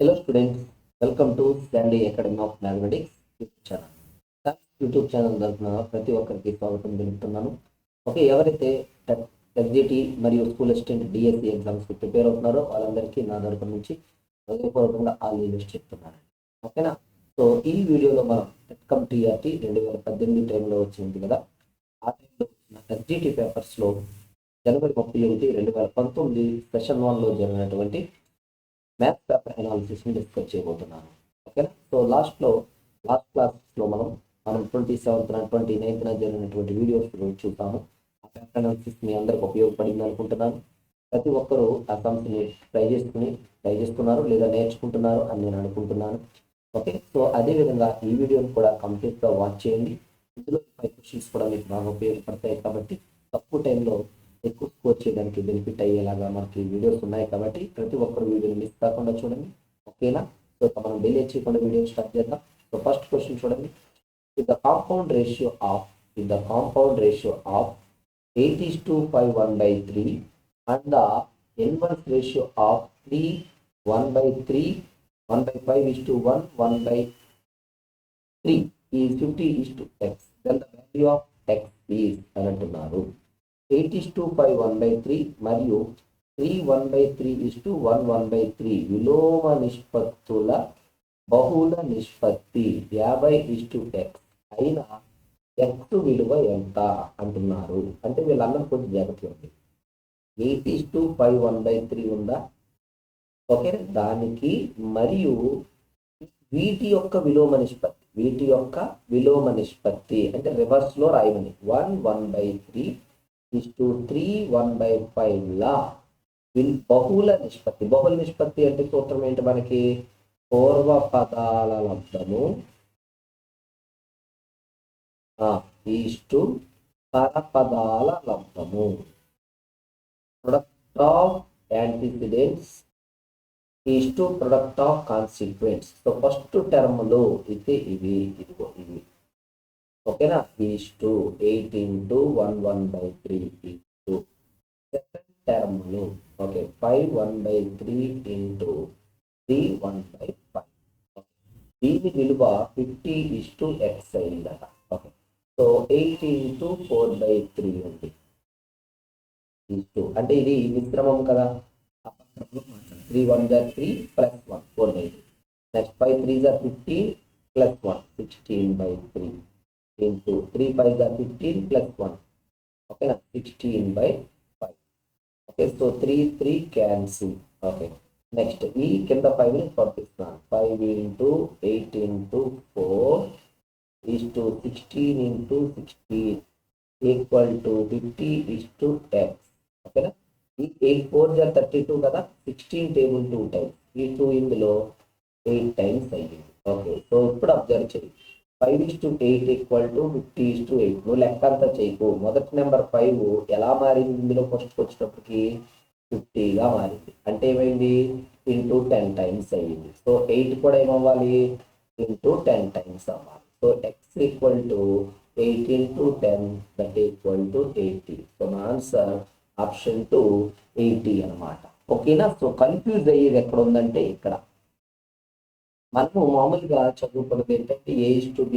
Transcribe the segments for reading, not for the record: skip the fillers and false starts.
Hello students, welcome to Stanley Academy of Mathematics YouTube channel. YouTube channel తరఫున ప్రతి ఒక్కరికి స్వాగతం తెలుపుతున్నాను. ఓకే, ఎవరైతే ఎస్జిటి మరియు స్కూల్ అసిస్టెంట్ డిఎస్సి ఎగ్జామ్స్కి ప్రిపేర్ అవుతున్నారో వాళ్ళందరికీ నా తరఫు నుంచి హృదయపూర్వకంగా ఆల్ ది బెస్ట్ చెప్తున్నాను. ఓకేనా? సో ఈ వీడియోలో మనం టెట్కమ్ టీఆర్టీ 2018 టైంలో వచ్చింది కదా, ఆ టైంలో వచ్చిన ఎస్జిటి పేపర్స్లో జనవరి 31, 2019 సెషన్ 1లో జరిగినటువంటి మ్యాథ్స్ పేపర్ అనాలిసిస్ని డిస్కస్ చేయబోతున్నాను. ఓకేనా? సో లాస్ట్ క్లాస్లో మనం 27th, 29th జరిగినటువంటి వీడియోస్ గురించి చూద్దాము. ఆ పేపర్ అనాలిసిస్ మీ అందరికి ఉపయోగపడింది అనుకుంటున్నాను. ప్రతి ఒక్కరూ ఆ సమ్స్ని ట్రై చేస్తున్నారు లేదా నేర్చుకుంటున్నారు అని నేను అనుకుంటున్నాను. ఓకే, సో అదేవిధంగా ఈ వీడియోని కూడా కంప్లీట్గా వాచ్ చేయండి. ఇందులో 5 క్వశ్చన్స్ కూడా మీకు బాగా ఉపయోగపడతాయి కాబట్టి తక్కువ టైంలో ఎక్కువ స్కోర్ చేయడానికి బెనిఫిట్ అయ్యేలాగా మనకి వీడియోస్ ఉన్నాయి కాబట్టి ప్రతి ఒక్కరు వీడియోని మిస్ కాకుండా చూడండి. ఓకేనా? సో మనం డిలే చేయకుండా వీడియో స్టార్ట్ చేద్దాం. సో ఫస్ట్ క్వశ్చన్ చూడండి. If the compound ratio of 8:5:1/3 and the inverse ratio of 3:1/3 1/5:1 1/3 is 50:x, then the value of x is అని అంటున్నారు. 8:5:1/3 మరియు 3:1/3:1 విలోమ నిష్పత్తుల బహుళ నిష్పత్తి 50:x అయిన x విలువ ఎంత అంటున్నారు. అంటే వీళ్ళందరూ కొంచెం జాగ్రత్తగా ఉంది. 8:5:1/3 ఉందా? ఓకే, దానికి మరియు వీటి యొక్క విలోమ నిష్పత్తి అంటే రివర్స్ లో రాయమని 1/3:3:1/5 లా బహుళ నిష్పత్తి అంటే సూత్రం ఏంటి మనకి? పూర్వ పదాల లబ్ధము ఈస్టు పరపదాల లబ్ధము, product of antecedents is to product of consequents. So first term లో అయితే ఇవి ఓకేనా, ఈస్టు 8:1/3 ఈస్టు. సెకండ్ టర్మ్ లో ఓకే 5:1/3 దీని విలువ 50:x అయిందట. ఓకే, సో 8:4/3 ఉంది. అంటే ఇది మిశ్రమం కదా, 3:1 + 1 4/3. నెక్స్ట్ 5:3 15 + 1 16/3 into 3/5 15 + 1 ఓకేనా 16/5. Okay, so 3 cancel. Okay, next ఈ కింద 5ని పంపిస్తాను. 5 × 8 × 4 is to 16 × 16 equal to 50:x. ఓకేనా, ఈ 8 4 32 కదా, 16 టేబుల్ 2 టైమ్స్, ఈ 2 ఇందులో 8 టైమ్స్ అయ్యింది. ఓకే, సో ఇప్పుడు అబ్జర్వ్ చేయి. 5:8 = 50:8. నువ్వు లెక్క అంతా చేయకు. మొదటి నెంబర్ 5 ఎలా మారింది? ఇందులో ఫస్ట్ వచ్చేటప్పటికి 50గా మారింది. అంటే ఏమైంది? ఇంటూ 10 టైమ్స్ అయ్యింది. సో 8 కూడా ఏమవ్వాలి? ఇంటూ 10 టైమ్స్ అవ్వాలి. So x = 8 × 10 that equal to 80. So నా ఆన్సర్ ఆప్షన్ 2 80 అనమాట. ఓకేనా? సో కన్ఫ్యూజ్ అయ్యేది ఎక్కడ ఉందంటే ఇక్కడ. మనము మామూలుగా చదువుకున్నది ఏంటంటే A:B,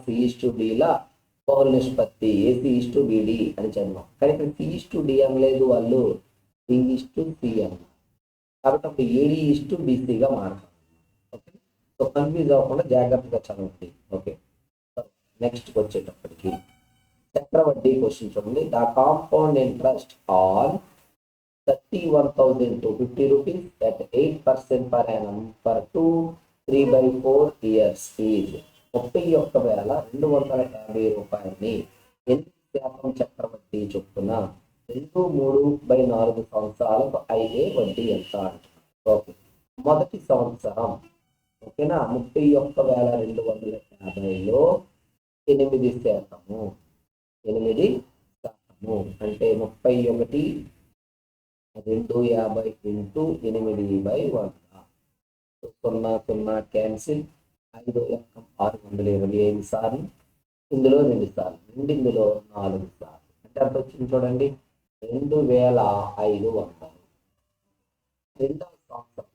C:B లా బహుళ నిష్పత్తి AC:BD అని చదివాం. కానీ ఇక్కడ C:D అనలేదు వాళ్ళు, D:C అన్నారు. కాబట్టి అప్పుడు AD:BCగా మారుతాం. ఓకే, సో కన్ఫ్యూజ్ అవ్వకుండా జాగ్రత్తగా చదవండి. ఓకే, నెక్స్ట్ వచ్చేటప్పటికి చక్రవడ్డీ క్వశ్చన్ చూడండి. The compound interest on 31,250 rupees at 8% per annum for 3/4 years is 31,250 రూపాయలని 8% చక్రవడ్డీ చొప్పున 2/3/4 సంవత్సరాలకు అయ్యే వడ్డీ ఎంత అంటున్నారు. ఓకే, మొదటి సంవత్సరం ఓకేనా 31,250లో 8% అంటే 31,250 × 8/100. 0 క్యాన్సిల్. 5 625 సార్లు, ఇందులో 2 సార్లు, ఇందులో 4 సార్లు. అంటే అంత వచ్చింది చూడండి 2,500. రెండవ సంవత్సరం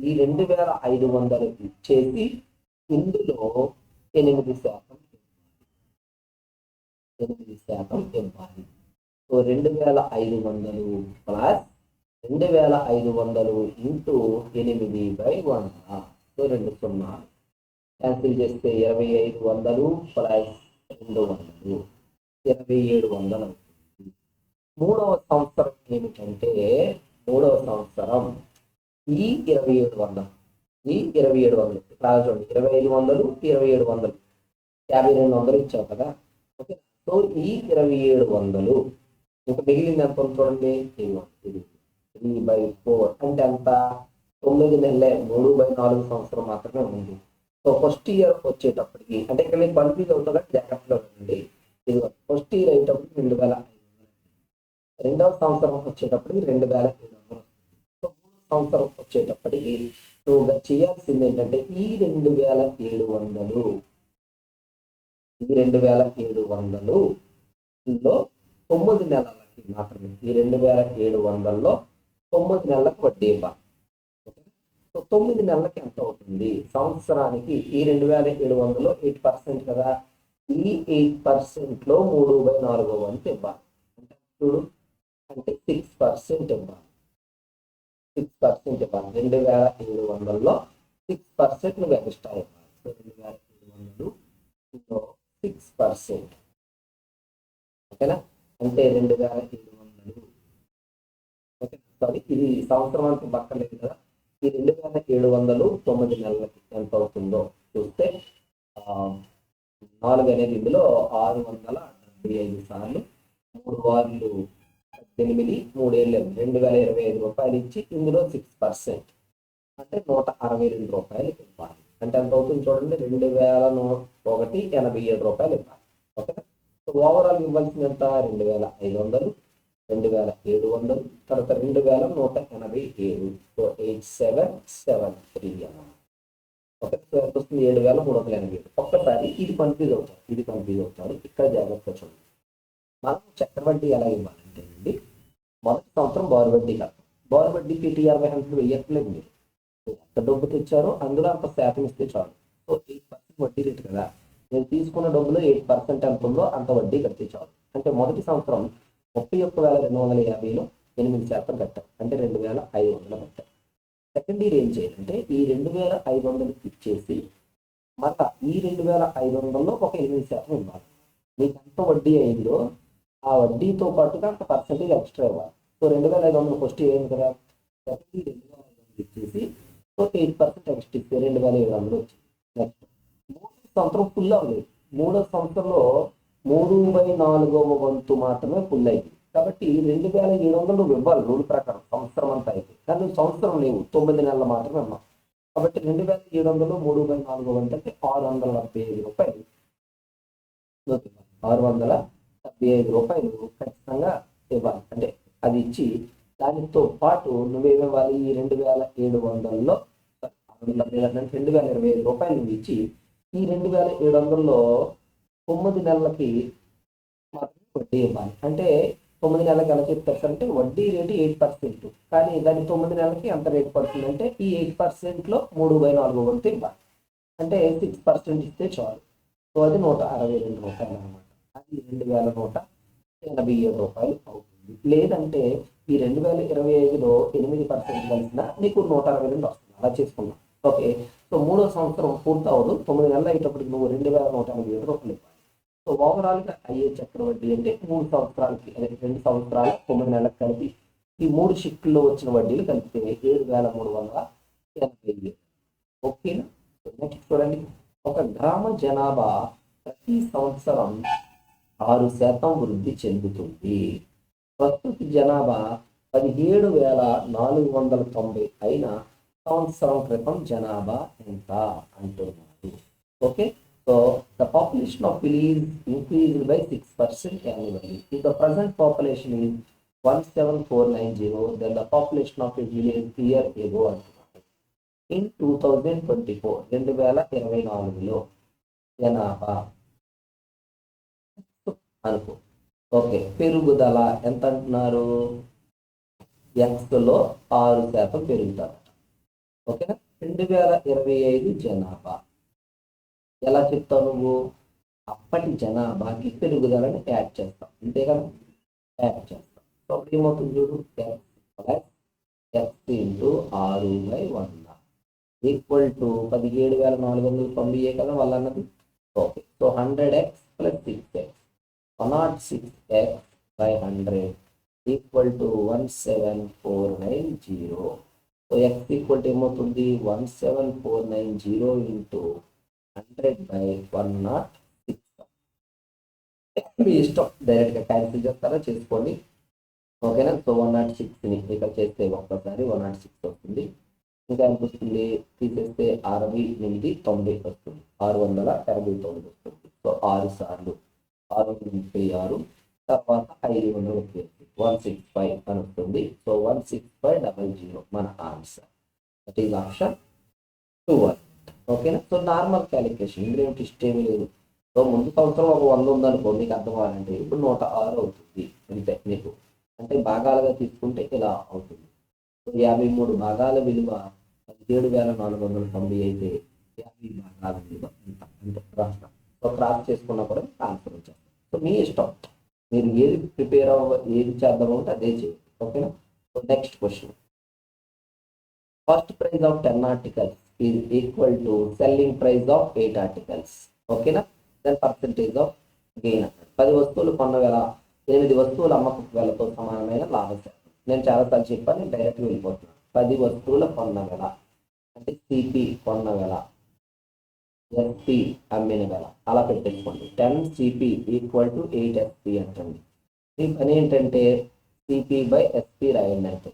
ఈ 2500 ఇచ్చేసి ఇందులో 8% 8% ఇవ్వాలి. So 2500 plus 2500 into 8/100. సో 2 సున్నాలు క్యాన్సిల్ చేస్తే 2500 ప్లస్ 200 2700 అవుతుంది. మూడవ సంవత్సరం ఏమిటంటే మూడవ సంవత్సరం ఈ 2700 ఈ 2700 ఇక్కడ చూడండి 2500 2700 5200 ఇచ్చావు కదా. ఓకే, సో ఈ 2700 ఇంకా మిగిలింది ఎంత చూడండి 3/4 అంటే ఎంత 9 నెలలే 3/4 సంవత్సరం మాత్రమే ఉంది. సో ఫస్ట్ ఇయర్ వచ్చేటప్పటికి అంటే ఇక్కడ మీకు కన్ఫ్యూజ్ అవుతుందా జాగ్రత్తగా ఉండండి. ఇది ఫస్ట్ ఇయర్ అయ్యేటప్పుడు 2500, రెండవ సంవత్సరం వచ్చేటప్పటికి 2700. సో మూడవ సంవత్సరం వచ్చేటప్పటికి నువ్వు చేయాల్సింది ఏంటంటే ఈ 2700 లో 9 నెలలకి మాత్రమే ఈ 2700లో 9 నెలలకు వడ్డీ ఇవ్వాలి. సో 9 నెలలకి ఎంత అవుతుంది సంవత్సరానికి ఈ 2700లో 8% కదా. ఈ 8% 3/4 వంతు ఇవ్వాలి. అంటే చూడు అంటే 6% ఇవ్వాలి. 6% ఇవ్వాలి. 2700లో 6% నువ్వు ఎక్స్ట్రా ఇవ్వాలి. సో 2700 6%. ఓకేనా, అంటే 2700. ఓకే సారీ, ఇది సంవత్సరం అంతా పక్కలేదు కదా. ఈ 2700 9 నెలలకి ఎంత అవుతుందో చూస్తే 4 అనేది ఇందులో 675 సార్లు 3 వార్లు 18 3 ఏళ్ళు 2025 రూపాయలు ఇచ్చి ఇందులో 6% అంటే 162 రూపాయలు ఇవ్వాలి. అంటే ఎంత అవుతుంది చూడండి 2001 రూపాయలు ఇవ్వాలి. ఓకే, సో ఓవరాల్ ఇవ్వాల్సింది ఎంత 2500 2700 తర్వాత 2187. సో 8773 అన్నమాట. ఓకే, సో ఎంత వస్తుంది 7387. ఒక్కసారి ఇది కన్ఫ్యూజ్ అవుతారు ఇక్కడ జాగ్రత్తగా చూడండి. మనం చక్రవడ్డీ ఎలా ఇవ్వాలంటే అండి మొదటి సంవత్సరం బారు వడ్డీ కాదు. బారు వడ్డీ PT60 వెయ్యట్లేదు. మీరు ఎంత డబ్బు తెచ్చారో అందులో అంత శాతం ఇస్తే చాలు. సో 8% వడ్డీ రేటు కదా. నేను తీసుకున్న డబ్బులో 8% ఎంత ఉందో అంత వడ్డీ కడితే చాలు. అంటే మొదటి సంవత్సరం 31,250లో 8% కట్టాం అంటే 2500 కట్టాం. సెకండ్ ఇయర్ ఏం చేయాలంటే ఈ 2500 ఇచ్చేసి మళ్ళా ఈ 2500లో ఒక 8% ఇవ్వాలి. మీకు ఎంత వడ్డీ అయిందో ఆ వడ్డీతో పాటుగా అంత పర్సెంటేజ్ ఎక్స్ట్రా ఇవ్వాలి. సో 2500 ఫస్ట్ అయింది కదా. సెకండ్ ఇయర్ 2500 ఇచ్చేసి సో 8% ఎక్స్ట్రా ఇస్తే 2700 వచ్చింది. నెక్స్ట్ మూడో సంవత్సరం ఫుల్ అవ్వలేదు. మూడో సంవత్సరంలో 3/4 వంతు మాత్రమే ఫుల్ అయింది. కాబట్టి 2700 ఇవ్వాలి రూల్ ప్రకారం సంవత్సరం అంతా అయితే. కానీ సంవత్సరం లేవు 9 నెలలు మాత్రమే అన్నాం. కాబట్టి 2700 3/4 వంతు అంటే 675 రూపాయలు. 675 రూపాయలు ఖచ్చితంగా ఇవ్వాలి. అంటే అది ఇచ్చి దానితో పాటు నువ్వేమివ్వాలి ఈ 2700లో 2025 రూపాయలు నువ్వు ఇచ్చి ఈ 2700లో 9 నెలలకి మాత్రమే వడ్డీ ఇవ్వాలి. అంటే 9 నెలలకి ఎలా చెప్తారంటే వడ్డీ రేటు 8%. కానీ దాని 9 నెలలకి ఎంత రేటు పడుతుంది అంటే ఈ 8%లో 3/4 వంతు ఇవ్వాలి. అంటే 6% ఇస్తే చాలు. సో అది 162 రూపాయలు అనమాట. అది 2187 రూపాయలు అవుతుంది. లేదంటే ఈ 2025లో 8% కలిసిన నీకు 162 వస్తుంది. అలా చేసుకున్నాం. ఓకే, సో మూడో సంవత్సరం పూర్తి అవ్వదు. 9 నెలలు అయ్యేటప్పటికి నువ్వు 2187 రూపాయలు ఇవ్వాలి. సో ఓవరాల్గా అయ్యే చక్రవడ్డీ అంటే 3 సంవత్సరాలకి అదే 2 సంవత్సరాల 9 నెలలకు కలిపి ఈ 3 షిఫ్ట్లో వచ్చిన వడ్డీలు కలిపితే 7387. ఓకేనా. నెక్స్ట్ చూడండి, ఒక గ్రామ జనాభా ప్రతి సంవత్సరం 6% వృద్ధి చెందుతుంది. ప్రస్తుత జనాభా 17,490 అయిన సంవత్సరం క్రితం జనాభా ఎంత అంటున్నారు. Okay, so the population of village increased by 6% annually. If the present population is 17490, then the population of a village year ago అంటున్నారు. In 2024 2024లో జనాభా అనుకో. ఓకే, పెరుగుదల ఎంత అంటున్నారు? X లో 6% పెరుగుతారు. ఓకేనా. 2025 జనాభా ఎలా చెప్తావు నువ్వు? అప్పటి జనాభాకి పెరుగుదలని యాడ్ చేస్తాం, అంతే కదా, యాడ్ చేస్తాం. సో అప్పుడు ఏమవుతుంది చూడు, ఎక్స్ ఇంటూ 6/100 ఈక్వల్ టు 17,490 కదా వాళ్ళు అన్నది. Okay, so 100x plus 6x 106x by 100 equal to 17490. So X equal to ఏమవుతుంది, 17490 ఇంటూ 100/106. మీ ఇష్టం, డైరెక్ట్గా క్యాన్సిల్ చేస్తారా చేసుకోండి. ఓకేనా. సో 106ని ఇక్కడ చేస్తే ఒక్కసారి 106 వస్తుంది. ఇంకా ఎంత వస్తుంది, తీసేస్తే 6890 వస్తుంది, 689 వస్తుంది. సో 6 సార్లు 636, తర్వాత 500 వచ్చేసి 165 అని వస్తుంది. సో 16500 మన ఆన్సర్. That is option 2. ఓకేనా. సో నార్మల్ క్యాలిక్యులేషన్, ఇందులో ఏమి ట్విస్ట్ ఏమీ లేదు. సో ముందు సంవత్సరం ఒక 100 ఉందనుకో, మీకు అర్థం అవ్వాలంటే ఇప్పుడు 106 అవుతుంది అంతే మీకు. అంటే భాగాలుగా తీసుకుంటే ఇలా అవుతుంది. సో 53 భాగాల విలువ 17,490 అయితే 50 భాగాల విలువ ఎంత అంటే రాష్ట్రం. సో క్రాస్ చేసుకున్నా కూడా ఆన్సర్ వచ్చేస్తాం. సో మీ ఇష్టం, మీరు ఏది ప్రిపేర్ ఏది చేద్దామంటే అదే చేయండి. ఓకేనా. So next question, first price of 10 articles is equal to selling price of 8 articles. ఓకేనా. దెన్ పర్సెంటేజ్ ఆఫ్ గెయిన్ అన్నాడు. 10 వస్తువులు కొన్న వేళ 8 వస్తువుల అమ్మకపు వేళతో సమానమైన లాభశాతం. నేను చాలాసార్లు చెప్పాను, నేను డైరెక్ట్గా వెళ్ళిపోతున్నాను. 10 వస్తువుల కొన్న వేళ అంటే సిపి కొన్న వేళ, ఎస్పి అమ్మిన వేళ అలా పెట్టేసుకోండి. 10 సిపి ఈక్వల్ టు 8 ఎస్పి అంటండి. ఈ పని ఏంటంటే సిపి బై ఎస్పి రాయండి అంటే.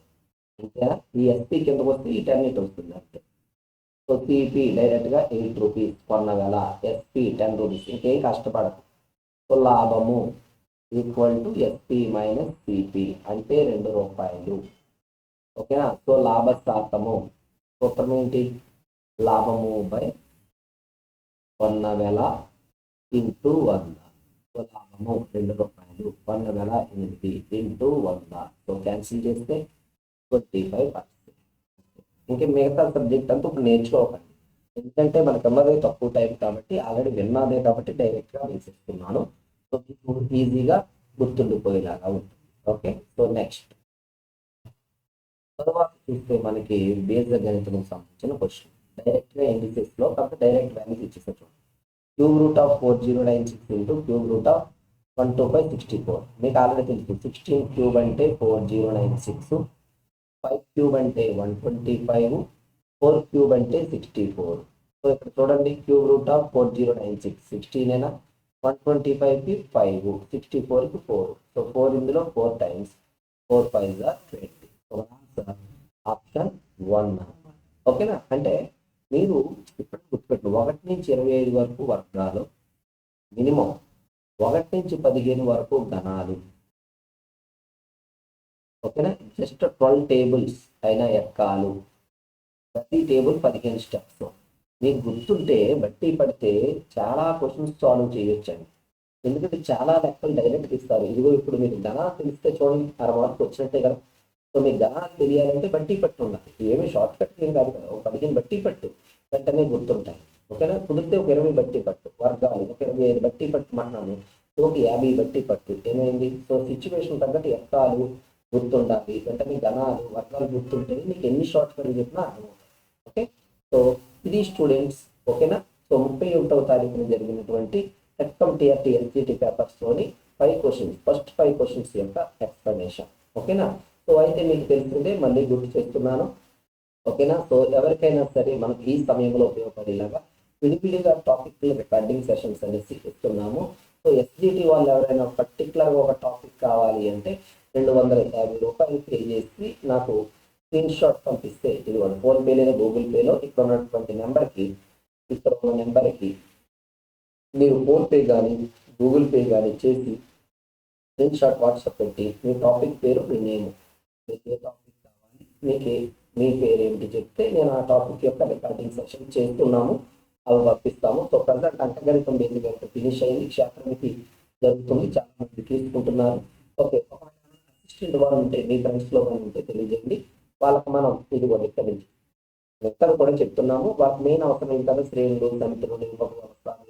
అంతేనా. ఈ ఎస్పీ కిందకు వస్తే ఈ 10 ఇటు వస్తుంది అంతే. సో సిపి డైరెక్ట్గా 8 రూపీస్ కొన్న వేళ, ఎస్పి 10 రూపీస్, ఇంకేం కష్టపడదు. సో లాభము equal to SP minus CP అంటే 2 రూపాయలు. ఓకేనా. సో లాభ శాతము సూత్రం ఏంటి, లాభము బై కొన్న వేళ ఇంటూ 100. సో లాభము 2 రూపాయలు, కొన్న వేళ 8 ఇంటూ 100. సో క్యాన్సిల్ చేస్తే 25%. ఇంకా మిగతా సబ్జెక్ట్ అంతా ఇప్పుడు నేర్చుకోకండి, ఎందుకంటే మనకు ఉన్నదే తక్కువ టైం కాబట్టి, ఆల్రెడీ విన్నదే కాబట్టి డైరెక్ట్గా వేసేస్తున్నాను. సో మీకు ఈజీగా గుర్తుండిపోయేలాగా ఉంటుంది. ఓకే. సో నెక్స్ట్ తర్వాత చూస్తే మనకి బీజగణితం సంబంధించిన క్వశ్చన్. డైరెక్ట్గా ఇండిసెస్లో కాకపోతే డైరెక్ట్ వాల్యూస్ ఇచ్చేసా చూడండి. Cube root of 4096 into cube root of 12564. మీకు ఆల్రెడీ తెలుసు, 16 క్యూబ్ అంటే 4096, 5 క్యూబ్ అంటే 125, 4 క్యూబ్ అంటే 64. సో ఇక్కడ చూడండి, క్యూబ్ రూట్ ఆఫ్ 4096 16 125కి 5, 64కి 4. సో 4 ఇందులో 4 టైమ్స్, 4 5 20. So answer option 1. ఓకేనా. అంటే మీరు ఇప్పుడు గుర్తుపెట్టు, 1 నుంచి 25 వరకు వర్గాలు మినిమం, 1 నుంచి 15 వరకు గణాలు. ఓకేనా. జస్ట్ 12 టేబుల్స్ అయినా ఎక్కాలు, ప్రతి టేబుల్ 15 స్టెప్స్. మీకు గుర్తుంటే బట్టి పడితే చాలా క్వశ్చన్స్ సాల్వ్ చేయొచ్చండి, ఎందుకంటే చాలా లెక్కలు డైరెక్ట్ ఇస్తారు. ఇదిగో ఇప్పుడు మీకు గణాలు తెలిస్తే చూడండి 60 మార్కులు వచ్చినట్టే కదా. సో మీకు గణాలు తెలియాలంటే బట్టి పట్టు ఉండాలి, ఏమి షార్ట్ కట్ ఏం కాదు కదా. ఒక 15 బట్టి పట్టు వెంటనే గుర్తుంటాయి. ఓకేనా. కుదిరితే ఒక 20 బట్టి పట్టు, వర్గాలు ఒక 25 బట్టి పట్టు మన్నాను, సో ఒక 50 బట్టి పట్టు. ఏమైంది, సో సిచ్యువేషన్ తగ్గట్టు ఎక్కాలు గుర్తుండాలి, వెంటనే గణాలు వర్గాలు గుర్తుంటే నీకు ఎన్ని షార్ట్ కట్ చెప్పినా అర్థమవుతుంది. ఓకే. సో ఇది స్టూడెంట్స్. ఓకేనా. సో 31వ తారీఖున జరిగినటువంటి టెట్కమ్ టీఆర్టీ ఎస్జిటి పేపర్స్లోని 5 క్వశ్చన్స్, ఫస్ట్ 5 క్వశ్చన్స్ యొక్క ఎక్స్ప్లెనేషన్. ఓకేనా. సో అయితే మీకు తెలిసిందే, మళ్ళీ గుర్తు చేస్తున్నాను. ఓకేనా. సో ఎవరికైనా సరే మనకు ఈ సమయంలో ఉపయోగపడేలాగా విడివిడిగా టాపిక్ రికార్డింగ్ సెషన్స్ అనేసి ఇస్తున్నాము. సో ఎస్జిటి వాళ్ళు ఎవరైనా పర్టికులర్గా ఒక టాపిక్ కావాలి అంటే 250 రూపాయలు పే చేసి నాకు స్క్రీన్ షాట్ పంపిస్తే, ఇది ఫోన్పే లేదా గూగుల్ పేలో ఇక్కడ ఉన్నటువంటి నెంబర్కి, ఇక్కడ ఉన్న నెంబర్కి మీరు ఫోన్పే కానీ గూగుల్ పే కానీ చేసి స్క్రీన్ షాట్ వాట్సాప్ పెట్టి మీ టాపిక్ పేరు, మీ నేమ్, మీకు ఏ టాపిక్ కావాలి, మీ పేరు ఏమిటి చెప్తే నేను ఆ టాపిక్ యొక్క రికార్డింగ్ సెషన్ చేస్తున్నాము, అవి పంపిస్తాము. సో ప్రజెంట్ అంకగణితం బేసిక్గా ఫినిష్ అయింది, క్షేత్రానికి జరుగుతుంది, చాలా మంది తీసుకుంటున్నారు. ఓకే. అసిస్టెంట్ వాళ్ళు ఉంటే మీ ఫ్రెండ్స్లో కానీ ఉంటే తెలియజేయండి, వాళ్ళకి మనం ఇదిగోండి ఇక్కడ నుంచి లెక్కలు కూడా చెప్తున్నాము. వాటి మెయిన్ అవసరం ఏంటంటే శ్రేణులు, సమితులు, నిల్వలు, అవసరాలు,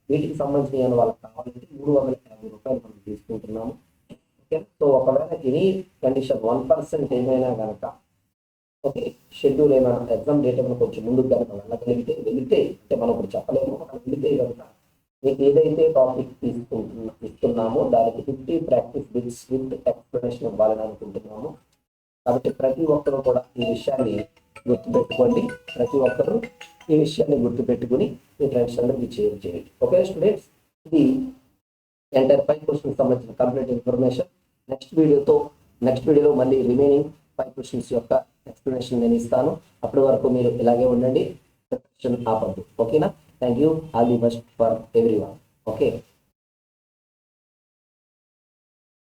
వీటికి సంబంధించిన వాళ్ళకి కావాలంటే 350 రూపాయలు మనం తీసుకుంటున్నాము. ఓకే, సో ఒకవేళ ఎనీ కండిషన్ 1% ఏమైనా కనుక, ఓకే, షెడ్యూల్ ఏమైనా ఎగ్జామ్ డేట్ ఏమైనా కొంచెం ముందుకు కనుక వెళితే అంటే మనం ఇప్పుడు చెప్పలేము, మనం వెళితే కనుక మీకు ఏదైతే టాపిక్ ఇస్తున్నామో దానికి 50 ప్రాక్టీస్ బిట్స్ విత్ ఎక్స్ప్లెనేషన్ ఇవ్వాలని అనుకుంటున్నాము. కాబట్టి ప్రతి ఒక్కరూ కూడా ఈ విషయాన్ని గుర్తుపెట్టుకోండి. ప్రతి ఒక్కరూ ఈ విషయాన్ని గుర్తుపెట్టుకుని మీ ఫ్రెండ్స్ అందరికీ షేర్ చేయండి. ఓకే స్టూడెంట్స్, ఇది ఎంటైర్ 5 క్వశ్చన్స్ సంబంధించిన కంప్లీట్ ఇన్ఫర్మేషన్. నెక్స్ట్ వీడియోలో మళ్ళీ రిమైనింగ్ 5 క్వశ్చన్స్ యొక్క ఎక్స్ప్లెనేషన్ నేను ఇస్తాను. అప్పటి వరకు మీరు ఇలాగే ఉండండి, ఆపద్దు. ఓకేనా? Thank you. All the best for everyone. Okay.